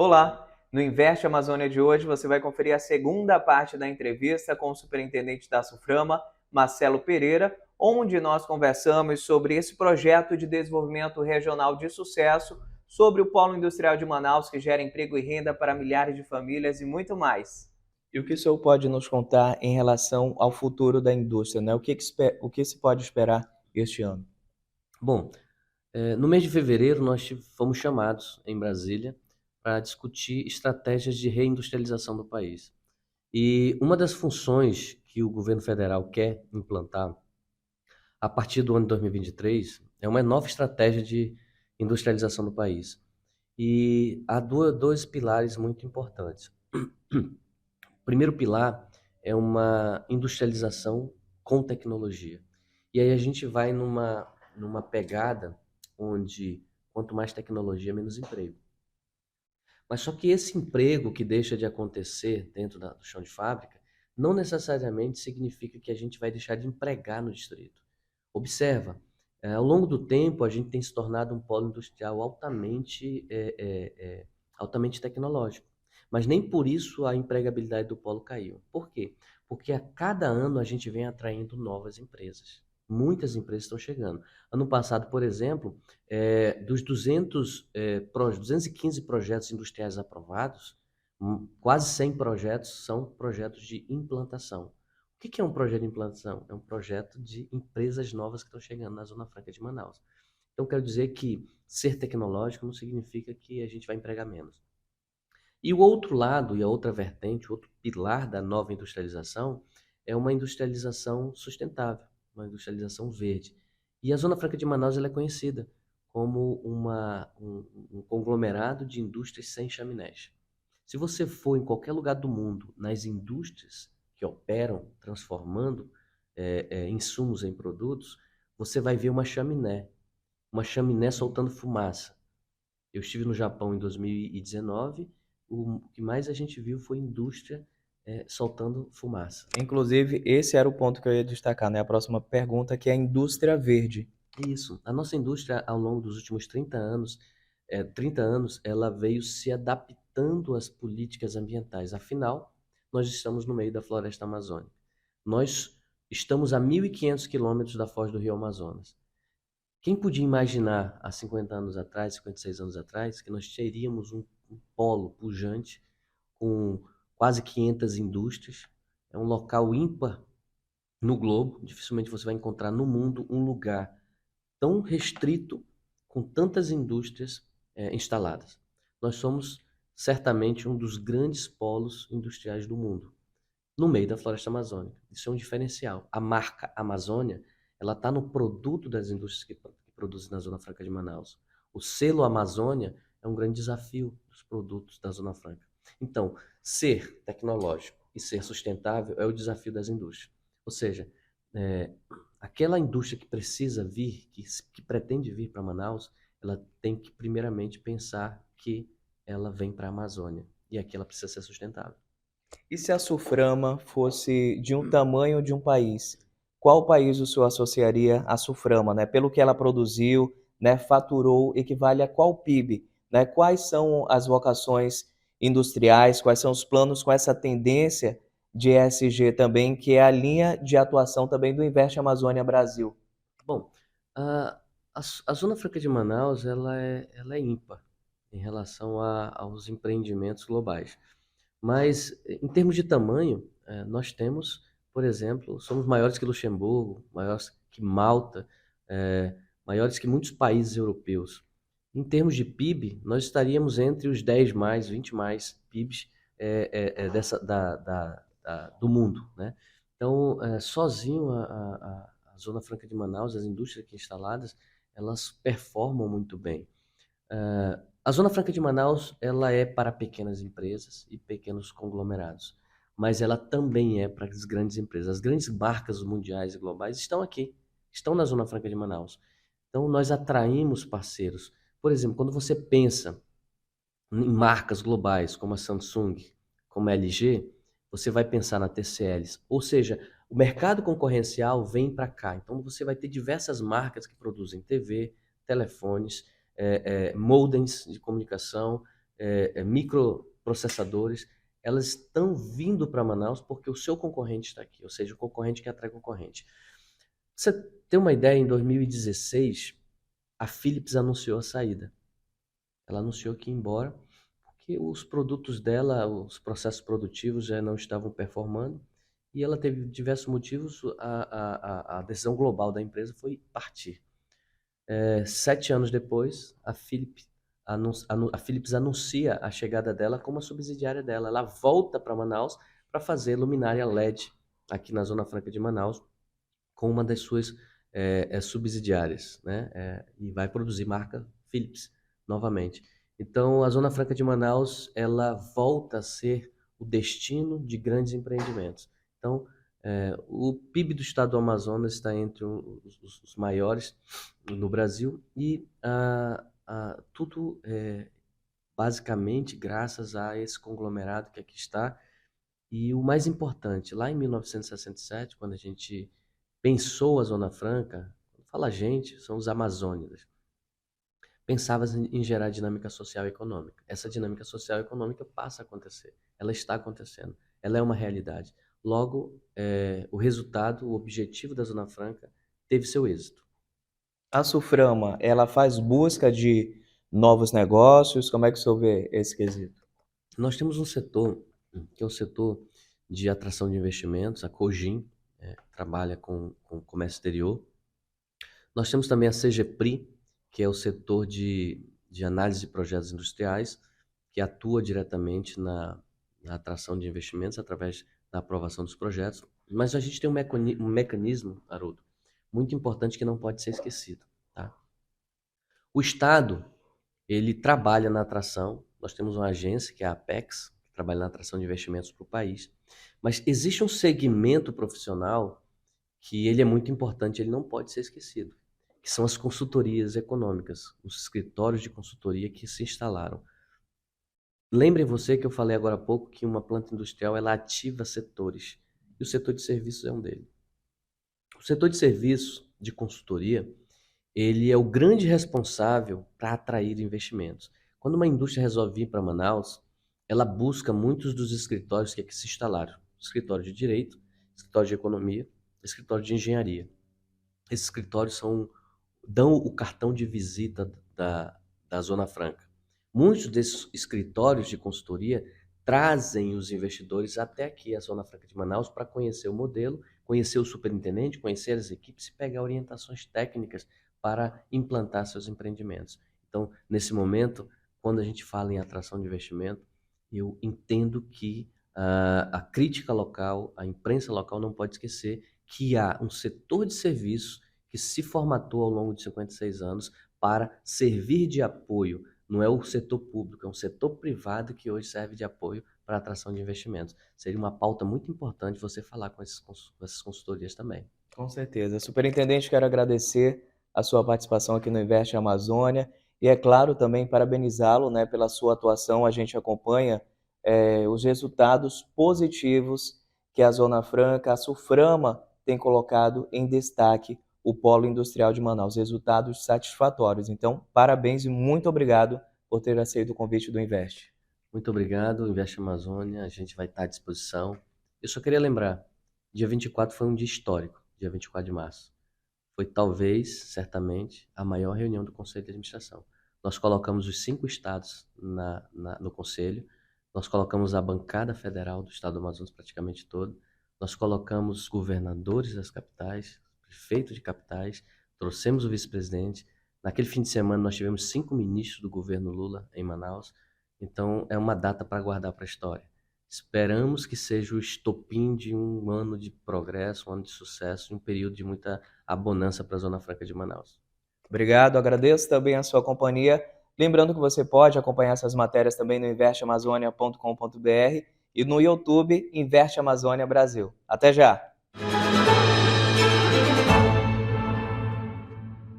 Olá! No Investe Amazônia de hoje você vai conferir a segunda parte da entrevista com o superintendente da SUFRAMA, Marcelo Pereira, onde nós conversamos sobre esse projeto de desenvolvimento regional de sucesso, sobre o Polo Industrial de Manaus, que gera emprego e renda para milhares de famílias e muito mais. E o que o senhor pode nos contar em relação ao futuro da indústria, né? O que se pode esperar este ano? Bom, no mês de fevereiro nós fomos chamados em Brasília para discutir estratégias de reindustrialização do país. E uma das funções que o governo federal quer implantar a partir do ano de 2023 é uma nova estratégia de industrialização do país. E há dois pilares muito importantes. O primeiro pilar é uma industrialização com tecnologia. E aí a gente vai numa pegada onde quanto mais tecnologia, menos emprego. Mas só que esse emprego que deixa de acontecer dentro do chão de fábrica não necessariamente significa que a gente vai deixar de empregar no distrito. Observa, ao longo do tempo a gente tem se tornado um polo industrial altamente tecnológico. Mas nem por isso a empregabilidade do polo caiu. Por quê? Porque a cada ano a gente vem atraindo novas empresas. Muitas empresas estão chegando. Ano passado, por exemplo, dos 215 projetos industriais aprovados, quase 100 projetos são projetos de implantação. O que é um projeto de implantação? É um projeto de empresas novas que estão chegando na Zona Franca de Manaus. Então, quero dizer que ser tecnológico não significa que a gente vai empregar menos. E o outro lado, e a outra vertente, o outro pilar da nova industrialização é uma industrialização sustentável, uma industrialização verde. E a Zona Franca de Manaus ela é conhecida como um conglomerado de indústrias sem chaminés. Se você for em qualquer lugar do mundo, nas indústrias que operam transformando insumos em produtos, você vai ver uma chaminé soltando fumaça. Eu estive no Japão em 2019, o que mais a gente viu foi indústria soltando fumaça. Inclusive, esse era o ponto que eu ia destacar, né? A próxima pergunta, que é a indústria verde. Isso. A nossa indústria, ao longo dos últimos 30 anos, ela veio se adaptando às políticas ambientais. Afinal, nós estamos no meio da floresta amazônica. Nós estamos a 1.500 quilômetros da foz do Rio Amazonas. Quem podia imaginar há 50 anos atrás, 56 anos atrás, que nós teríamos um polo pujante com quase 500 indústrias? É um local ímpar no globo. Dificilmente você vai encontrar no mundo um lugar tão restrito com tantas indústrias instaladas. Nós somos certamente um dos grandes polos industriais do mundo, no meio da floresta amazônica. Isso é um diferencial. A marca Amazônia, ela está no produto das indústrias que produzem na Zona Franca de Manaus. O selo Amazônia é um grande desafio dos produtos da Zona Franca. Então, ser tecnológico e ser sustentável é o desafio das indústrias. Ou seja, aquela indústria que precisa vir, que pretende vir para Manaus, ela tem que primeiramente pensar que ela vem para a Amazônia e aqui ela precisa ser sustentável. E se a SUFRAMA fosse de um tamanho de um país, qual país o senhor associaria à SUFRAMA, né? Pelo que ela produziu, né, faturou, equivale a qual PIB, né? Quais são as vocações industriais, quais são os planos com essa tendência de ESG também, que é a linha de atuação também do Investe Amazônia Brasil? Bom, a Zona Franca de Manaus ela é ímpar em relação aos empreendimentos globais. Mas, em termos de tamanho, nós temos, por exemplo, somos maiores que Luxemburgo, maiores que Malta, maiores que muitos países europeus. Em termos de PIB, nós estaríamos entre os 10 mais, 20 mais PIBs do mundo, né? Então, sozinho a Zona Franca de Manaus, as indústrias aqui instaladas, elas performam muito bem. A Zona Franca de Manaus, ela é para pequenas empresas e pequenos conglomerados, mas ela também é para as grandes empresas. As grandes marcas mundiais e globais estão aqui, estão na Zona Franca de Manaus. Então, nós atraímos parceiros. Por exemplo, quando você pensa em marcas globais como a Samsung, como a LG, você vai pensar na TCLs. Ou seja, o mercado concorrencial vem para cá. Então, você vai ter diversas marcas que produzem TV, telefones, modems de comunicação, microprocessadores, elas estão vindo para Manaus porque o seu concorrente está aqui, ou seja, o concorrente que atrai concorrente. Você tem uma ideia, em 2016, a Philips anunciou a saída. Ela anunciou que ia embora porque os produtos dela, os processos produtivos já não estavam performando e ela teve diversos motivos. A decisão global da empresa foi partir. 7 anos depois, a Philips anuncia a chegada dela como a subsidiária dela. Ela volta para Manaus para fazer luminária LED aqui na Zona Franca de Manaus com uma das suas subsidiárias, né? E vai produzir marca Philips novamente. Então, a Zona Franca de Manaus, ela volta a ser o destino de grandes empreendimentos. Então, o PIB do estado do Amazonas está entre os maiores no Brasil e tudo basicamente graças a esse conglomerado que aqui está. E o mais importante, lá em 1967, quando a gente pensou a Zona Franca, fala a gente, são os amazônicos, pensava em gerar dinâmica social e econômica. Essa dinâmica social e econômica passa a acontecer, ela está acontecendo, ela é uma realidade. Logo, o resultado, o objetivo da Zona Franca teve seu êxito. A Suframa, ela faz busca de novos negócios? Como é que o senhor vê esse quesito? Nós temos um setor, que é o setor de atração de investimentos, a Cogin, trabalha com comércio exterior. Nós temos também a CGPRI, que é o setor de análise de projetos industriais, que atua diretamente na atração de investimentos através da aprovação dos projetos. Mas a gente tem um mecanismo, Haroldo, muito importante que não pode ser esquecido. Tá? O Estado, ele trabalha na atração, nós temos uma agência, que é a Apex, que trabalha na atração de investimentos para o país, mas existe um segmento profissional que ele é muito importante, ele não pode ser esquecido, que são as consultorias econômicas, os escritórios de consultoria que se instalaram. Lembre você que eu falei agora há pouco que uma planta industrial ela ativa setores, e o setor de serviços é um deles. O setor de serviços de consultoria, ele é o grande responsável para atrair investimentos. Quando uma indústria resolve vir para Manaus, ela busca muitos dos escritórios que aqui se instalaram. Escritório de Direito, escritório de Economia, escritório de Engenharia. Esses escritórios dão o cartão de visita da Zona Franca. Muitos desses escritórios de consultoria trazem os investidores até aqui, a Zona Franca de Manaus, para conhecer o modelo, conhecer o superintendente, conhecer as equipes e pegar orientações técnicas para implantar seus empreendimentos. Então, nesse momento, quando a gente fala em atração de investimento, eu entendo que a crítica local, a imprensa local não pode esquecer que há um setor de serviços que se formatou ao longo de 56 anos para servir de apoio. Não é o setor público, é um setor privado que hoje serve de apoio para a atração de investimentos. Seria uma pauta muito importante você falar com essas consultorias também. Com certeza. Superintendente, quero agradecer a sua participação aqui no Investe Amazônia e, é claro, também parabenizá-lo, né, pela sua atuação. A gente acompanha os resultados positivos que a Zona Franca, a Suframa, tem colocado em destaque o Polo Industrial de Manaus. Resultados satisfatórios. Então, parabéns e muito obrigado por ter aceito o convite do Investe. Muito obrigado, Investe Amazônia. A gente vai estar à disposição. Eu só queria lembrar, dia 24 foi um dia histórico, dia 24 de março. Foi talvez, certamente, a maior reunião do Conselho de Administração. Nós colocamos os 5 estados no Conselho, nós colocamos a bancada federal do estado do Amazonas praticamente todo, nós colocamos governadores das capitais, prefeitos de capitais, trouxemos o vice-presidente. Naquele fim de semana nós tivemos 5 ministros do governo Lula em Manaus. Então é uma data para guardar para a história. Esperamos que seja o estopim de um ano de progresso, um ano de sucesso, um período de muita abundância para a Zona Franca de Manaus. Obrigado, agradeço também a sua companhia. Lembrando que você pode acompanhar essas matérias também no investeamazônia.com.br e no YouTube Investe Amazônia Brasil. Até já!